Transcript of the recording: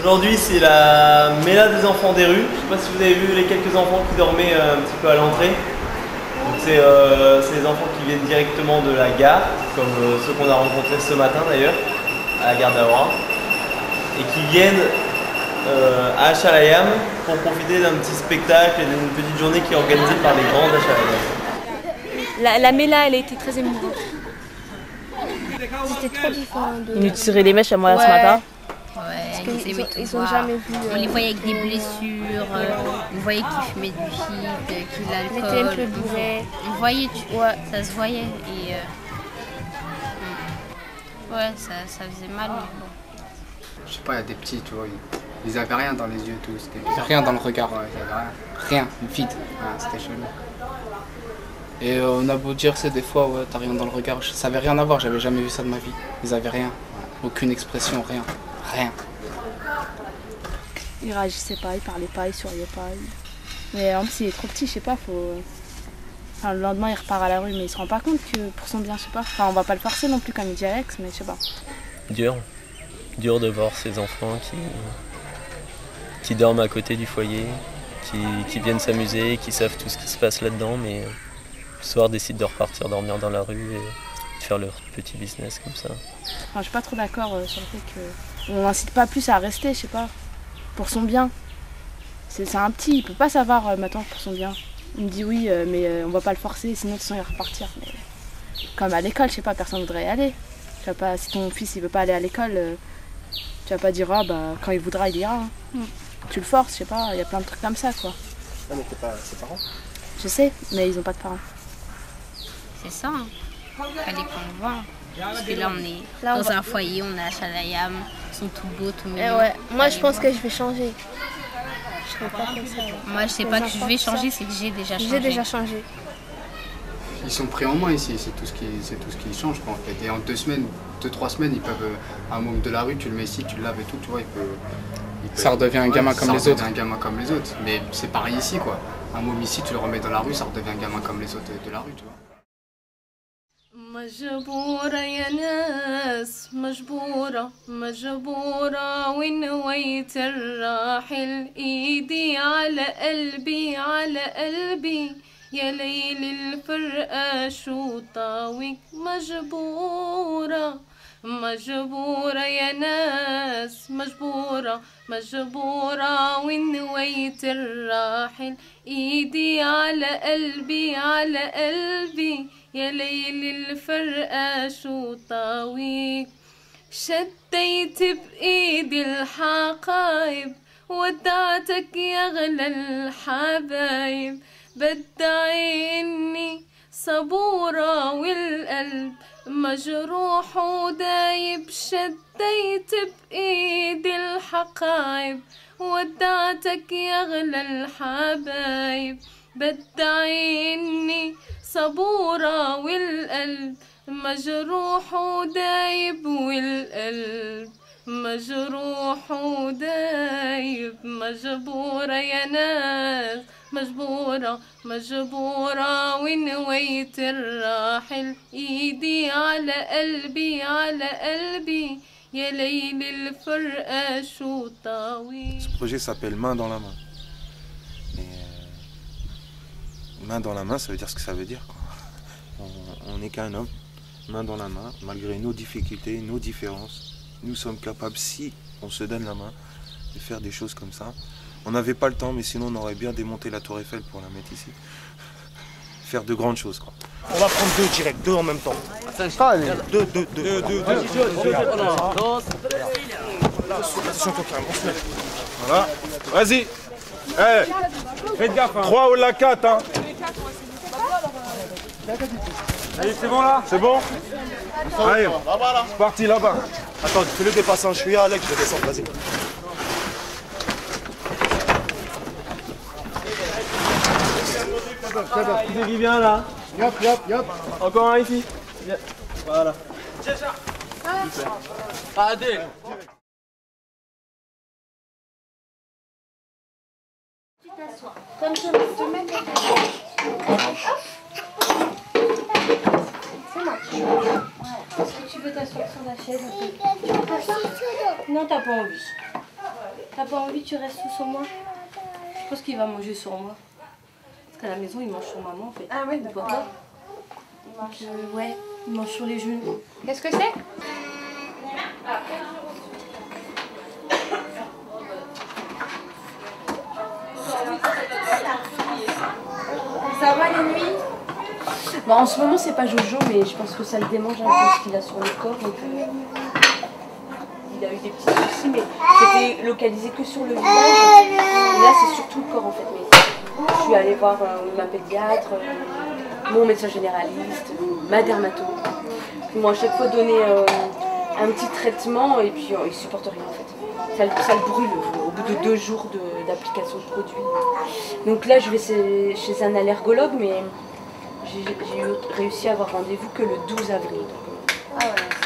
Aujourd'hui, c'est la Méla des enfants des rues. Je ne sais pas si vous avez vu les quelques enfants qui dormaient un petit peu à l'entrée. C'est les enfants qui viennent directement de la gare, comme ceux qu'on a rencontrés ce matin d'ailleurs, à la gare d'Awara, et qui viennent à Chalayam pour profiter d'un petit spectacle et d'une petite journée qui est organisée par les grands à Chalayam. La Méla, elle a été très émouvante. C'était trop différent de... Ils nous tiraient les mèches à moi ce matin. Ouais, ils ont jamais vu... On les voyait avec des blessures, on voyait qu'ils fumaient du shit, qu'ils l'alcool. Ils étaient un peu bourrés. On voyait, ça se voyait. Et ouais, ça faisait mal. Mais bon. Je sais pas, il y a des petits, tu vois, ils avaient rien dans les yeux, tout. Ils avaient rien dans le regard. Ouais, ils avaient rien. Vide. Ouais, c'était chelou. Et on a beau dire, c'est des fois, ouais, t'as rien dans le regard. Ça avait rien à voir, j'avais jamais vu ça de ma vie. Ils avaient rien. Aucune expression, rien. Rien. Il réagissait pas, il parlait pas, il souriait pas. Mais en plus, il est trop petit, je sais pas, faut... Enfin, le lendemain, il repart à la rue, mais il se rend pas compte que pour son bien, je sais pas. Enfin, on va pas le forcer non plus, comme il dit Alex, mais je sais pas. Dur de voir ces enfants qui dorment à côté du foyer, qui viennent s'amuser, qui savent tout ce qui se passe là-dedans, mais le soir décident de repartir dormir dans la rue et de faire leur petit business comme ça. Enfin, je suis pas trop d'accord sur le fait qu'on n'incite pas plus à rester, je sais pas, pour son bien. C'est un petit, il peut pas savoir maintenant pour son bien. Il me dit oui, mais on va pas le forcer, sinon de toute façon il va repartir. Mais comme à l'école, je sais pas, personne voudrait y aller. Tu vas pas, si ton fils il veut pas aller à l'école, tu vas pas dire ah bah quand il voudra il ira. Hein. Tu le forces, je sais pas, il y a plein de trucs comme ça quoi. Ah mais t'es pas ses parents? Je sais, mais ils ont pas de parents. C'est ça, hein. Fallait qu'on le voit. Parce que là on est dans un foyer, on est à Chalayam, ils sont tout beaux, tout mignons. Ouais. Moi je pense que je vais changer. Je serai pas comme ça. Moi je sais pas que je vais changer, c'est que j'ai déjà changé. J'ai déjà changé. Ils sont pris en main ici, c'est tout ce qui change quoi, en fait. Et en 2 semaines, 2-3 semaines, ils peuvent, à un moment de la rue, tu le mets ici, tu le laves et tout, tu vois, ça redevient un gamin comme les autres. Ça redevient un gamin comme les autres, mais c'est pareil ici quoi. Un môme ici, tu le remets dans la rue, ça redevient un gamin comme les autres de la rue, tu vois. مجبورة يا ناس مجبورة مجبورة ونويت الراحل ايدي على قلبي على قلبي يا ليل الفرقة شو طاويك مجبورة مجبورة يا ناس مجبورة مجبورة ونويت الراحل ايدي على قلبي على قلبي يا ليل الفرقة شو طاويك شديت بإيدي الحقايب ودعتك يا غلى الحبايب بدعي إني صبورة والقلب مجروح ودايب شديت بإيدي الحقايب ودعتك يا غلى الحبايب بدعي إني صبورة والقلب مجروح ودايب والقلب مجروح ودايب مجبورة يا ناس مجبورة مجبورة ونويت الراحل ايدي على قلبي على قلبي يا ليل الفرقة شو طاوي. Ce projet s'appelle Main dans la main. Main dans la main, ça veut dire ce que ça veut dire, quoi. On n'est qu'un homme, main dans la main, malgré nos difficultés, nos différences. Nous sommes capables, si on se donne la main, de faire des choses comme ça. On n'avait pas le temps, mais sinon on aurait bien démonté la tour Eiffel pour la mettre ici. Faire de grandes choses, quoi. On va prendre 2 direct, 2 en même temps. Allez, 2. Attention, coquin, on se met. voilà. Vas-y. Hey, faites gaffe. 3 ou la 4, hein. Allez, c'est bon là? C'est bon? Allez, c'est parti là-bas. Attends, fais-le dépasser un chouïa, Alex, je vais descendre, vas-y. Qui c'est qui vient là? Yop. Encore un ici. Voilà. Allez. Tu t'assois. Comme ça, tu te mets c'est moi. Est-ce que tu veux t'asseoir sur la chaise? Non, t'as pas envie. T'as pas envie, tu restes tout sur moi? Je pense qu'il va manger sur moi. Parce qu'à la maison, il mange sur maman en fait. Ah ouais, d'accord. Ouais, il mange sur les genoux. Qu'est-ce que c'est? Ça va les nuits? Bon, en ce moment, c'est pas Jojo, mais je pense que ça le démange un peu ce qu'il a sur le corps. Donc, il a eu des petits soucis, mais c'était localisé que sur le visage. Et là, c'est surtout le corps en fait. Mais je suis allée voir ma pédiatre, mon médecin généraliste, ma dermato. Ils m'ont à chaque fois donné un petit traitement et puis ils supportent rien en fait. Ça le brûle au bout de 2 jours d'application de produit. Donc là, je vais chez un allergologue, mais j'ai réussi à avoir rendez-vous que le 12 avril. Donc, Ah ouais.